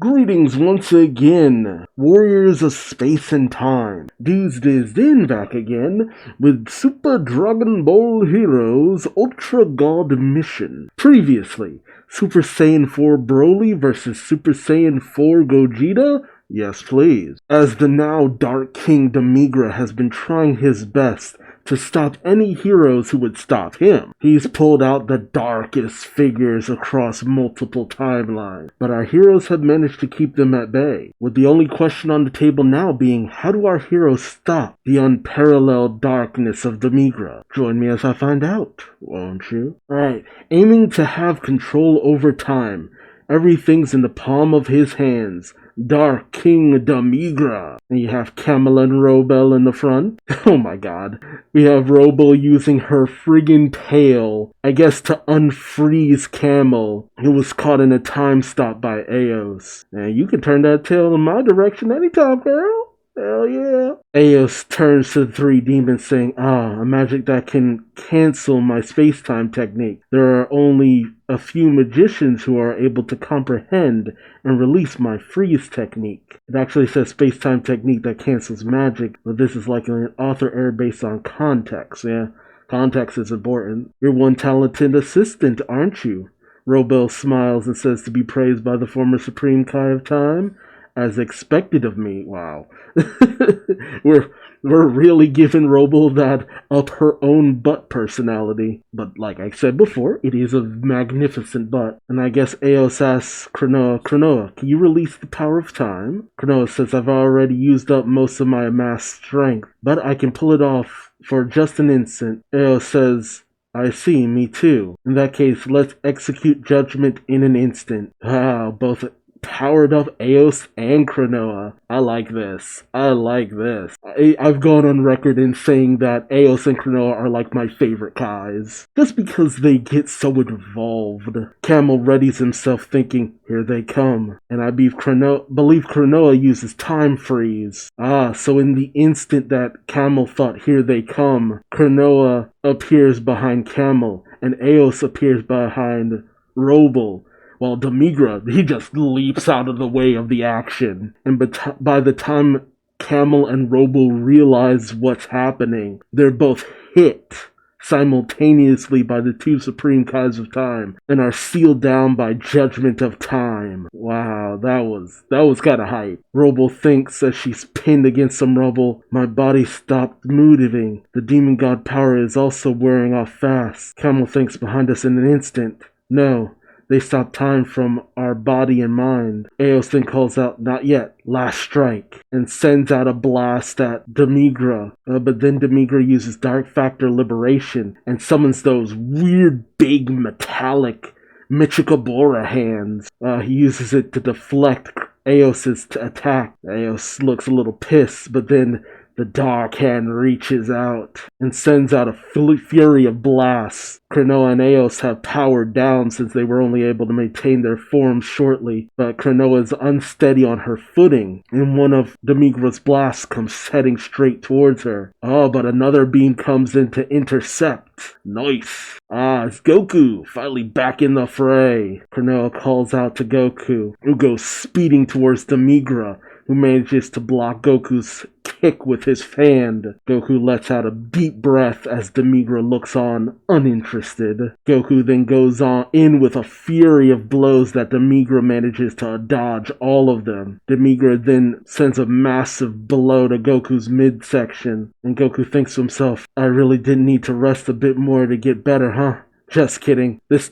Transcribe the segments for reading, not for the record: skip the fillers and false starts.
Greetings once again, warriors of space and time. Duuz-Diz-Din back again with Super Dragon Ball Heroes Ultra God Mission. Previously, Super Saiyan 4 Broly versus Super Saiyan 4 Gogeta? Yes, please. As the now Dark King Demigra has been trying his best to stop any heroes who would stop him. He's pulled out the darkest figures across multiple timelines, but our heroes have managed to keep them at bay, with the only question on the table now being, how do our heroes stop the unparalleled darkness of Demigra? Join me as I find out, won't you? Alright, aiming to have control over time. Everything's in the palm of his hands. Dark King Demigra. And you have Kamala and Robel in the front. Oh my god. We have Robel using her friggin' tail, I guess to unfreeze Camel, who was caught in a time stop by Eos. And you can turn that tail in my direction anytime, girl. Hell yeah. Eos turns to the three demons saying, a magic that can cancel my space-time technique. There are only a few magicians who are able to comprehend and release my freeze technique. It actually says space-time technique that cancels magic, but this is like an author error based on context, yeah? Context is important. You're one talented assistant, aren't you? Robel smiles and says to be praised by the former Supreme Kai of Time. As expected of me. Wow. We're really giving Robel that up her own butt personality. But like I said before, it is a magnificent butt. And I guess Eos asks Cronoa, can you release the power of time? Cronoa says, I've already used up most of my amassed strength, but I can pull it off for just an instant. Eos says, I see, me too. In that case, let's execute judgment in an instant. Wow, both powered up Eos and Cronoa. I like this. I've gone on record in saying that Eos and Cronoa are like my favorite Kais, just because they get so involved. Camel readies himself thinking, here they come. And I believe Cronoa uses time freeze. So in the instant that Camel thought here they come, Cronoa appears behind Camel, and Eos appears behind Robel. While Demigra, he just leaps out of the way of the action. And by the time Camel and Robel realize what's happening, they're both hit simultaneously by the two Supreme Kais of Time and are sealed down by judgment of time. Wow, that was kinda hype. Robel thinks as she's pinned against some rubble, my body stopped moving. The demon god power is also wearing off fast. Camel thinks behind us in an instant. No. They stop time from our body and mind. Eos then calls out, not yet, last strike, and sends out a blast at Demigra. But then Demigra uses Dark Factor Liberation and summons those weird big metallic Michikabura hands. He uses it to deflect Eos's attack. Eos looks a little pissed, but then the dark hand reaches out and sends out a fury of blasts. Cronoa and Eos have powered down since they were only able to maintain their forms shortly, but Cronoa is unsteady on her footing, and one of Demigra's blasts comes heading straight towards her. But another beam comes in to intercept. Nice. It's Goku, finally back in the fray. Cronoa calls out to Goku, who goes speeding towards Demigra, who manages to block Goku's kick with his fan. Goku lets out a deep breath as Demigra looks on, uninterested. Goku then goes on in with a fury of blows that Demigra manages to dodge all of them. Demigra then sends a massive blow to Goku's midsection, and Goku thinks to himself, I really didn't need to rest a bit more to get better, huh? Just kidding. This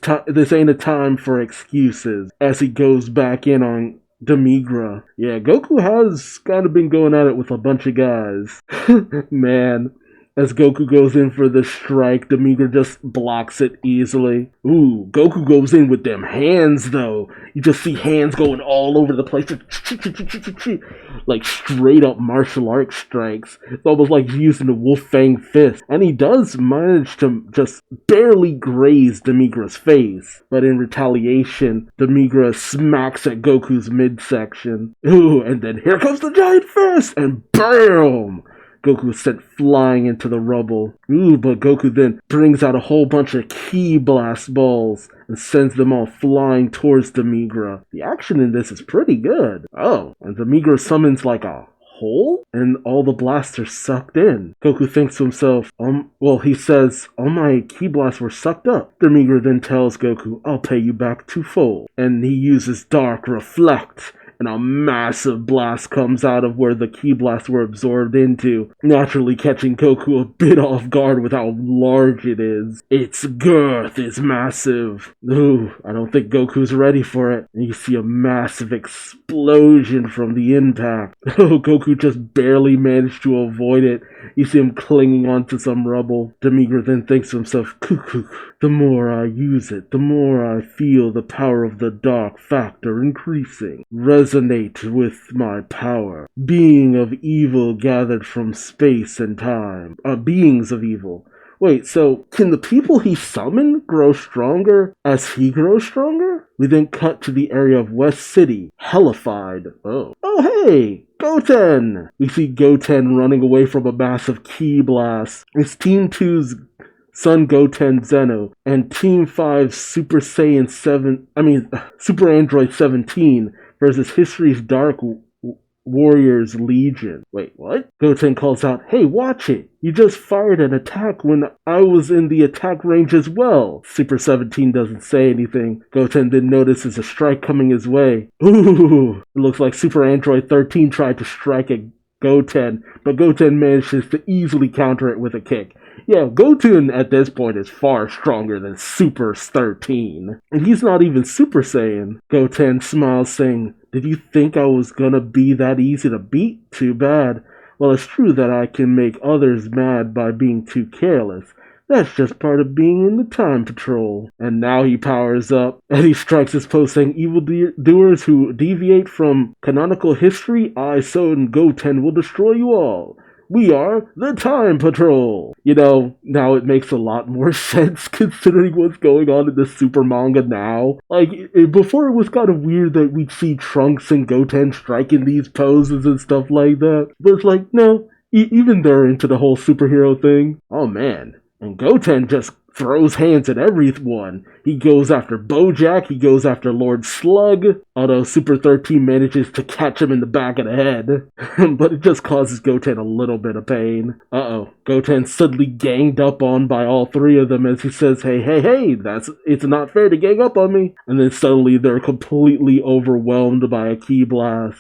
ain't a time for excuses, as he goes back in on Demigra. Yeah, Goku has kind of been going at it with a bunch of guys. Man. As Goku goes in for the strike, Demigra just blocks it easily. Ooh, Goku goes in with them hands, though. You just see hands going all over the place. Like straight up martial arts strikes. It's almost like he's using the Wolf Fang fist. And he does manage to just barely graze Demigra's face. But in retaliation, Demigra smacks at Goku's midsection. Ooh, and then here comes the giant fist! And BAM! Goku is sent flying into the rubble. But Goku then brings out a whole bunch of Ki Blast balls and sends them all flying towards Demigra. The action in this is pretty good. Oh, and Demigra summons like a hole? And all the blasts are sucked in. Goku thinks to himself, he says, all my Ki blasts were sucked up. Demigra then tells Goku, I'll pay you back twofold. And he uses Dark Reflect, and a massive blast comes out of where the Ki blasts were absorbed into, naturally catching Goku a bit off guard with how large it is. Its girth is massive. I don't think Goku's ready for it. And you see a massive explosion from the impact. Goku just barely managed to avoid it. You see him clinging onto some rubble. Demigra then thinks to himself, Cuckoo, the more I use it, the more I feel the power of the dark factor increasing. Resonate with my power. Being of evil gathered from space and time. Beings of evil. Wait, so can the people he summoned grow stronger as he grows stronger? We then cut to the area of West City, hellified. Oh hey, Goten! We see Goten running away from a massive Ki blast. It's Team 2's Son Goten Zeno and Team 5's Super Android 17 versus History's Dark Warriors Legion. Wait, what? Goten calls out, hey, watch it! You just fired an attack when I was in the attack range as well. Super 17 doesn't say anything. Goten then notices a strike coming his way. It looks like Super Android 13 tried to strike at Goten, but Goten manages to easily counter it with a kick. Yeah, Goten at this point is far stronger than Super 13. And he's not even Super Saiyan. Goten smiles, saying, did you think I was gonna be that easy to beat? Too bad. Well, it's true that I can make others mad by being too careless. That's just part of being in the Time Patrol. And now he powers up, and he strikes his pose saying, evildoers who deviate from canonical history, I, So, and Goten will destroy you all. We are the Time Patrol! Now it makes a lot more sense considering what's going on in the Super manga now. Before it was kind of weird that we'd see Trunks and Goten striking these poses and stuff like that. But it's no, even they're into the whole superhero thing. Oh man. And Goten just throws hands at everyone. He goes after Bojack, he goes after Lord Slug, although Super 13 manages to catch him in the back of the head. But it just causes Goten a little bit of pain. Goten's suddenly ganged up on by all three of them as he says, hey, it's not fair to gang up on me. And then suddenly they're completely overwhelmed by a Ki blast.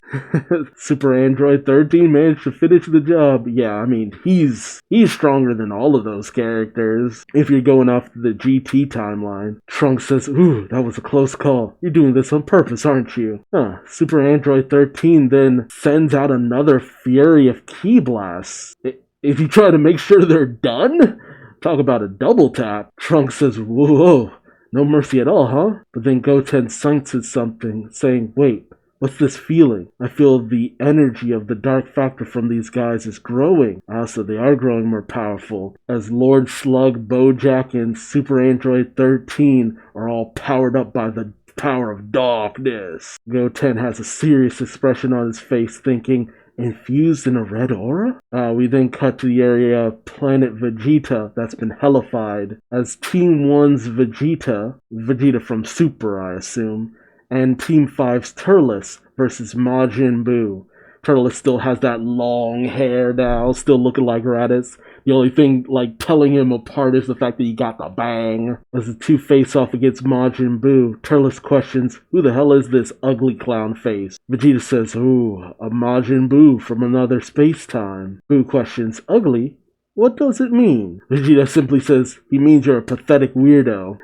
Super Android 13 managed to finish the job. Yeah, he's stronger than all of those characters. If you're going off the GT timeline. Trunks says, that was a close call. You're doing this on purpose, aren't you? Super Android 13 then sends out another fury of Ki blasts. If you try to make sure they're done? Talk about a double tap. Trunks says, whoa, no mercy at all, huh? But then Goten senses something, saying, wait, what's this feeling? I feel the energy of the dark factor from these guys is growing. Also, they are growing more powerful, as Lord Slug, Bojack, and Super Android 13 are all powered up by the power of darkness. Goten has a serious expression on his face, thinking, infused in a red aura? We then cut to the area of planet Vegeta that's been hellified, as Team 1's Vegeta from Super, I assume, and Team 5's Turles versus Majin Buu. Turles still has that long hair now, still looking like Raditz. The only thing, telling him apart is the fact that he got the bang. As the two face off against Majin Buu, Turles questions, who the hell is this ugly clown face? Vegeta says, a Majin Buu from another space-time. Buu questions, ugly? What does it mean? Vegeta simply says, he means you're a pathetic weirdo.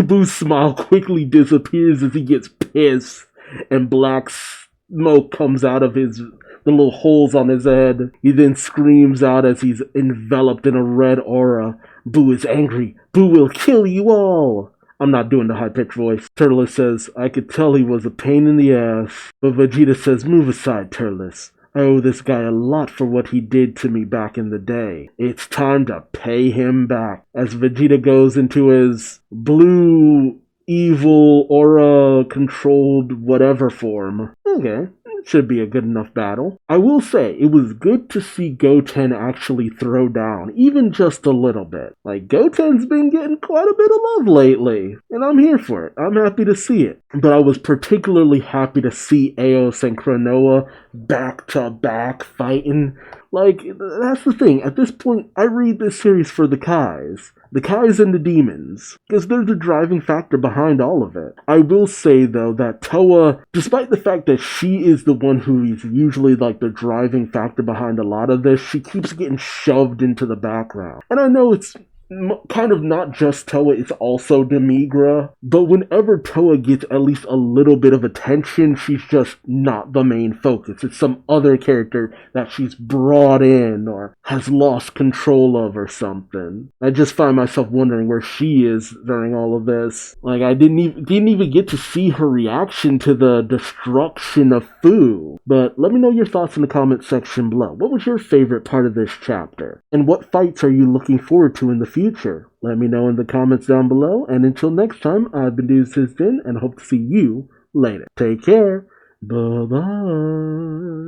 Boo's smile quickly disappears as he gets pissed, and black smoke comes out of the little holes on his head. He then screams out as he's enveloped in a red aura. Buu is angry. Buu will kill you all. I'm not doing the high-pitched voice. Turles says, I could tell he was a pain in the ass. But Vegeta says, move aside, Turles. I owe this guy a lot for what he did to me back in the day. It's time to pay him back. As Vegeta goes into his blue evil, aura-controlled whatever form. Okay, it should be a good enough battle. I will say, it was good to see Goten actually throw down, even just a little bit. Like, Goten's been getting quite a bit of love lately, and I'm here for it. I'm happy to see it. But I was particularly happy to see Eos and Cronoa back-to-back fighting. Like, that's the thing. At this point, I read this series for the Kais. The Kais and the demons. Because they're the driving factor behind all of it. I will say, though, that Toa, despite the fact that she is the one who is usually, like, the driving factor behind a lot of this, she keeps getting shoved into the background. And I know it's kind of not just Toa, it's also Demigra. But whenever Toa gets at least a little bit of attention, she's just not the main focus. It's some other character that she's brought in or has lost control of or something. I just find myself wondering where she is during all of this. Like, I didn't even get to see her reaction to the destruction of Fu. But let me know your thoughts in the comment section below. What was your favorite part of this chapter? And what fights are you looking forward to in the future? Let me know in the comments down below, and until next time, I've been Duuz-Diz-Din, and hope to see you later. Take care. Bye-bye.